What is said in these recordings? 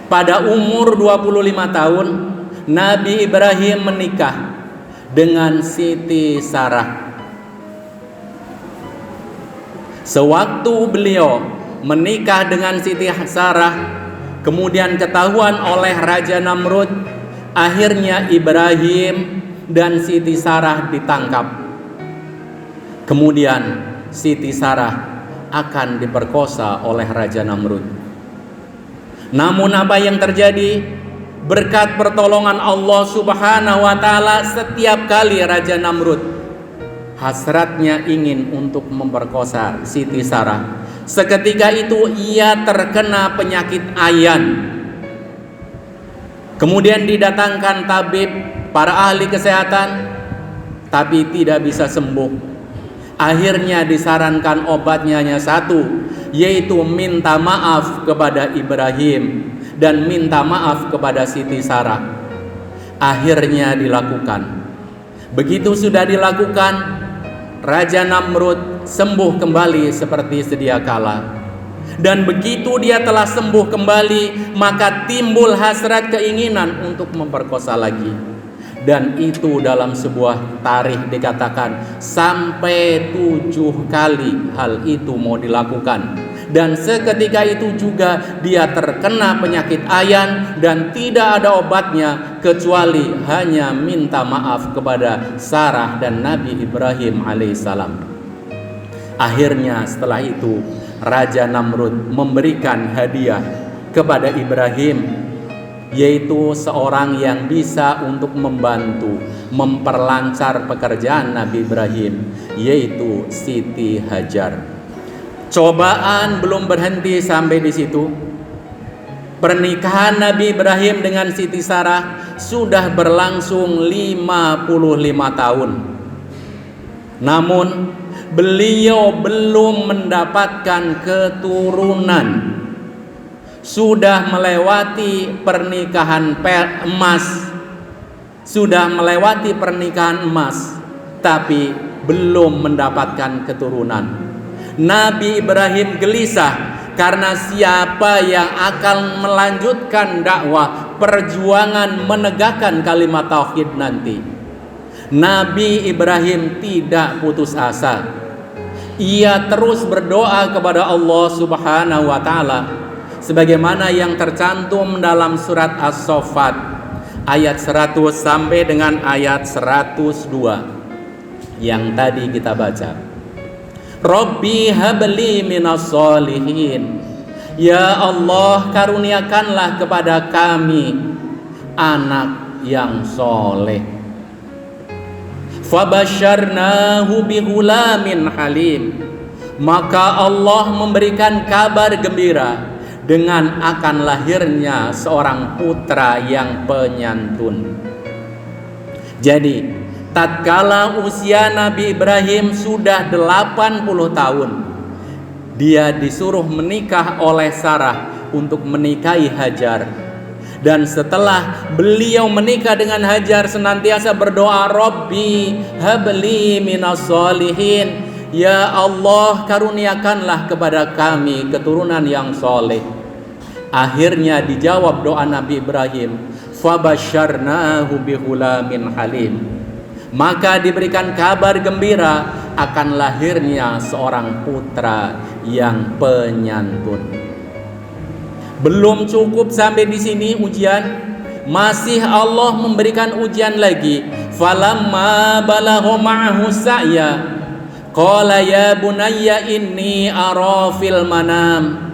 Pada umur 25 tahun, Nabi Ibrahim menikah dengan Siti Sarah. Sewaktu beliau menikah dengan Siti Sarah, kemudian ketahuan oleh Raja Namrud, akhirnya Ibrahim dan Siti Sarah ditangkap. Kemudian Siti Sarah akan diperkosa oleh Raja Namrud. Namun apa yang terjadi? Berkat pertolongan Allah Subhanahu wa Ta'ala, setiap kali Raja Namrud hasratnya ingin untuk memperkosa Siti Sarah, seketika itu ia terkena penyakit ayan. Kemudian didatangkan tabib, para ahli kesehatan, tapi tidak bisa sembuh. Akhirnya disarankan obatnya hanya satu, yaitu minta maaf kepada Ibrahim dan minta maaf kepada Siti Sarah. Akhirnya dilakukan. Begitu sudah dilakukan, Raja Namrud sembuh kembali seperti sedia kala. Dan begitu dia telah sembuh kembali, maka timbul hasrat keinginan untuk memperkosa lagi. Dan itu dalam sebuah tarikh dikatakan sampai 7 kali hal itu mau dilakukan. Dan seketika itu juga dia terkena penyakit ayan dan tidak ada obatnya kecuali hanya minta maaf kepada Sarah dan Nabi Ibrahim alaihissalam. Akhirnya setelah itu Raja Namrud memberikan hadiah kepada Ibrahim, yaitu seorang yang bisa untuk membantu memperlancar pekerjaan Nabi Ibrahim, yaitu Siti Hajar. Cobaan belum berhenti sampai di situ. Pernikahan Nabi Ibrahim dengan Siti Sarah sudah berlangsung 55 tahun. Namun beliau belum mendapatkan keturunan. Sudah melewati pernikahan emas, tapi belum mendapatkan keturunan. Nabi Ibrahim gelisah karena siapa yang akan melanjutkan dakwah perjuangan menegakkan kalimat tauhid nanti. Nabi Ibrahim tidak putus asa. Ia terus berdoa kepada Allah Subhanahu wa Ta'ala, sebagaimana yang tercantum dalam surat As-Saffat ayat 100 sampai dengan ayat 102 yang tadi kita baca. Rabbi habli minas solihin, ya Allah karuniakanlah kepada kami anak yang soleh. Fabasyarnahu bihulamin halim, maka Allah memberikan kabar gembira dengan akan lahirnya seorang putra yang penyantun. Jadi tatkala usia Nabi Ibrahim sudah 80 tahun, dia disuruh menikah oleh Sarah untuk menikahi Hajar. Dan setelah beliau menikah dengan Hajar, senantiasa berdoa, Rabbi habli minas solihin, ya Allah karuniakanlah kepada kami keturunan yang soleh. Akhirnya dijawab doa Nabi Ibrahim, fabasyarnahu bihulamin halim, maka diberikan kabar gembira akan lahirnya seorang putra yang penyantun. Belum cukup sampai di sini ujian, masih Allah memberikan ujian lagi. Falamma balagha ma'ahu sa'ya qala ya bunayya inni ara fil manam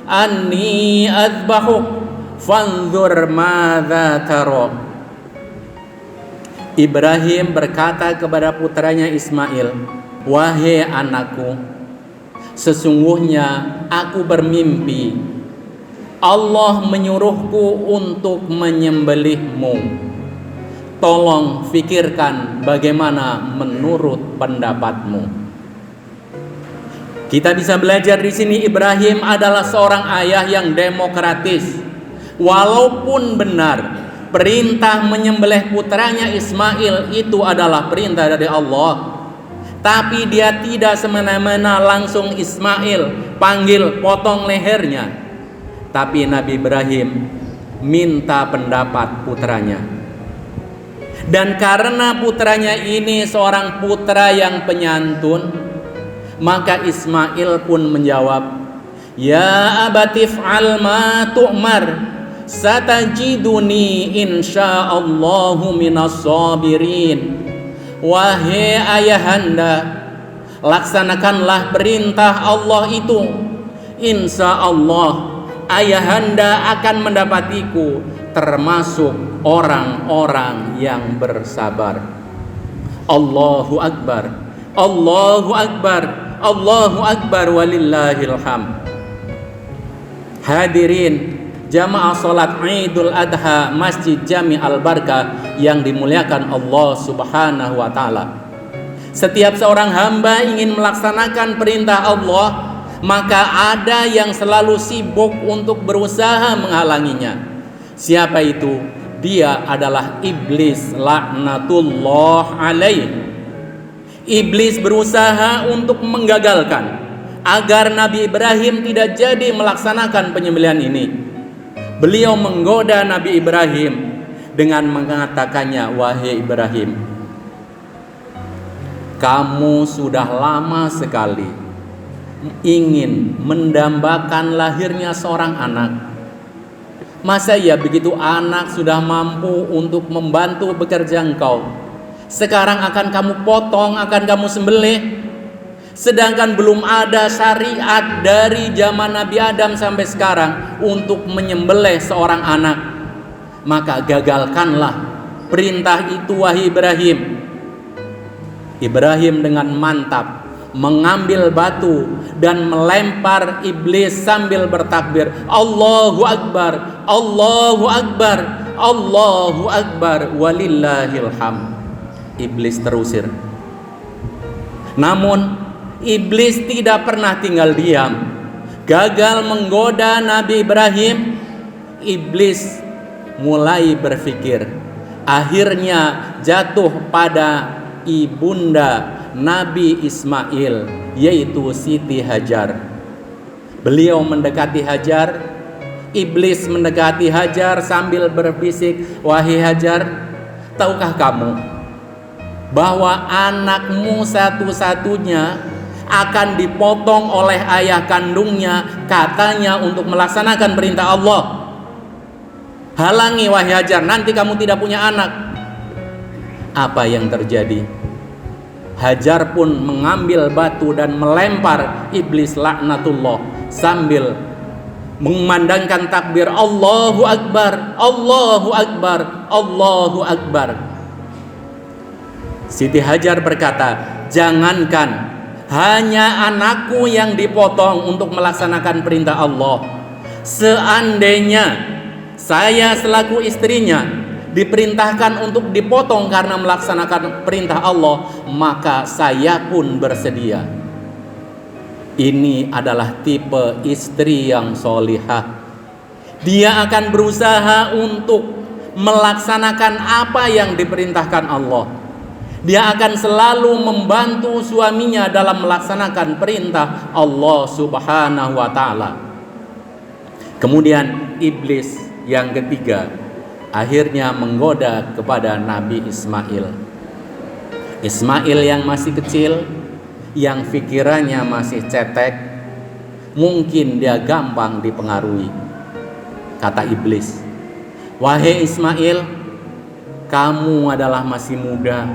anni azbahuk fanzur madza tara. Ibrahim berkata kepada putranya Ismail, wahai anakku, sesungguhnya aku bermimpi Allah menyuruhku untuk menyembelihmu. Tolong fikirkan bagaimana menurut pendapatmu. Kita bisa belajar di sini Ibrahim adalah seorang ayah yang demokratis. Walaupun benar perintah menyembelih putranya Ismail itu adalah perintah dari Allah, tapi dia tidak semena-mena langsung Ismail panggil potong lehernya. Tapi Nabi Ibrahim minta pendapat putranya. Dan karena putranya ini seorang putra yang penyantun, maka Ismail pun menjawab, "Ya abatif al ma tu'mar, satajiduni insyaallahu minas sabirin." Wahai ayahanda, laksanakanlah perintah Allah itu. Insya Allah ayahanda akan mendapatiku termasuk orang-orang yang bersabar. Allahu Akbar, Allahu Akbar, Allahu Akbar, walillahil hamd. Hadirin jamaah salat Idul Adha Masjid Jami Al-Barkah yang dimuliakan Allah Subhanahu wa taala. Setiap seorang hamba ingin melaksanakan perintah Allah, maka ada yang selalu sibuk untuk berusaha menghalanginya. Siapa itu? Dia adalah iblis, laknatullah alaih. Iblis berusaha untuk menggagalkan agar Nabi Ibrahim tidak jadi melaksanakan penyembelihan ini. Beliau menggoda Nabi Ibrahim dengan mengatakannya, "Wahai Ibrahim, kamu sudah lama sekali ingin mendambakan lahirnya seorang anak. Masa ya begitu anak sudah mampu untuk membantu bekerja engkau, sekarang akan kamu potong, akan kamu sembelih? Sedangkan belum ada syariat dari zaman Nabi Adam sampai sekarang untuk menyembelih seorang anak. Maka gagalkanlah perintah itu, wahai Ibrahim." Ibrahim dengan mantap mengambil batu dan melempar iblis sambil bertakbir, "Allahu Akbar, Allahu Akbar, Allahu Akbar, walillahil hamd." Iblis terusir. Namun iblis tidak pernah tinggal diam. Gagal menggoda Nabi Ibrahim, iblis mulai berpikir. Akhirnya jatuh pada ibunda Nabi Ismail, yaitu Siti Hajar. Beliau mendekati Hajar, iblis mendekati Hajar sambil berbisik, "Wahai Hajar, tahukah kamu bahwa anakmu satu-satunya akan dipotong oleh ayah kandungnya, katanya untuk melaksanakan perintah Allah. Halangi wahai Hajar, nanti kamu tidak punya anak." Apa yang terjadi? Hajar pun mengambil batu dan melempar iblis, laknatullah, sambil mengumandangkan takbir, "Allahu Akbar, Allahu Akbar, Allahu Akbar." Siti Hajar berkata, "Jangankan hanya anakku yang dipotong untuk melaksanakan perintah Allah, seandainya saya selaku istrinya diperintahkan untuk dipotong karena melaksanakan perintah Allah, maka saya pun bersedia." Ini adalah tipe istri yang solihah. Dia akan berusaha untuk melaksanakan apa yang diperintahkan Allah. Dia akan selalu membantu suaminya dalam melaksanakan perintah Allah Subhanahu wa ta'ala. Kemudian iblis yang ketiga akhirnya menggoda kepada Nabi Ismail. Ismail yang masih kecil, yang pikirannya masih cetek, mungkin dia gampang dipengaruhi. Kata iblis, "Wahai Ismail, kamu adalah masih muda,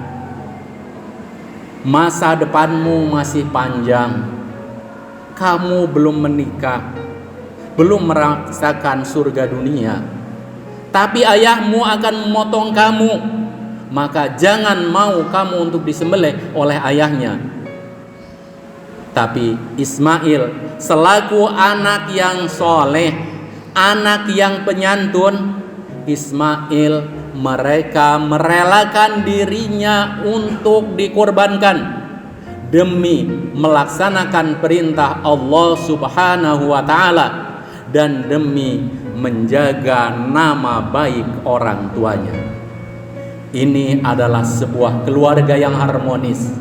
masa depanmu masih panjang, kamu belum menikah, belum merasakan surga dunia, tapi ayahmu akan memotong kamu, maka jangan mau kamu untuk disembelih oleh ayahnya." Tapi Ismail selaku anak yang soleh, anak yang penyantun, Ismail mereka merelakan dirinya untuk dikorbankan demi melaksanakan perintah Allah Subhanahu wa ta'ala dan demi menjaga nama baik orang tuanya. Ini adalah sebuah keluarga yang harmonis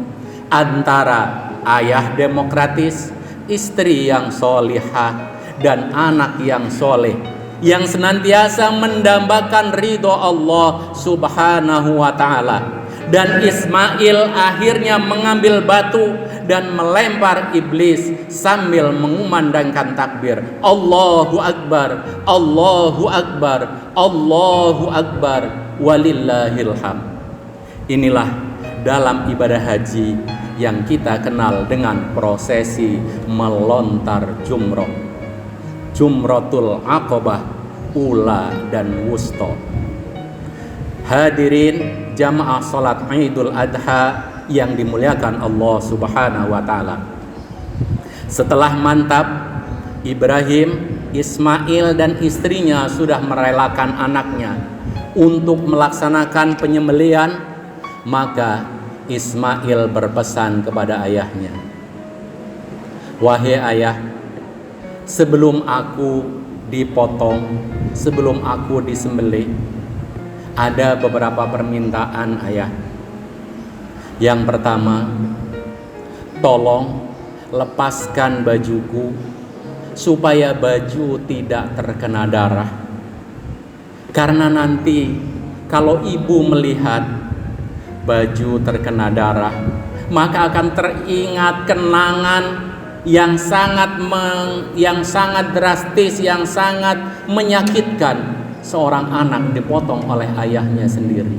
antara ayah demokratis, istri yang solihah, dan anak yang soleh yang senantiasa mendambakan ridho Allah Subhanahu wa ta'ala. Dan Ismail akhirnya mengambil batu dan melempar iblis sambil mengumandangkan takbir, Allahu Akbar, Allahu Akbar, Allahu Akbar, walillahil hamd. Inilah dalam ibadah haji yang kita kenal dengan prosesi melontar jumroh, Jumratul Aqabah Ula dan Wusta. Hadirin jamaah salat Idul Adha yang dimuliakan Allah Subhanahu wa ta'ala. Setelah mantap, Ibrahim, Ismail dan istrinya sudah merelakan anaknya untuk melaksanakan penyembelihan, maka Ismail berpesan kepada ayahnya, wahai ayah, sebelum aku dipotong, sebelum aku disembelih, ada beberapa permintaan ayah. Yang pertama, tolong lepaskan bajuku supaya baju tidak terkena darah. Karena nanti kalau ibu melihat baju terkena darah, maka akan teringat kenangan yang sangat drastis, yang sangat menyakitkan. Seorang anak dipotong oleh ayahnya sendiri.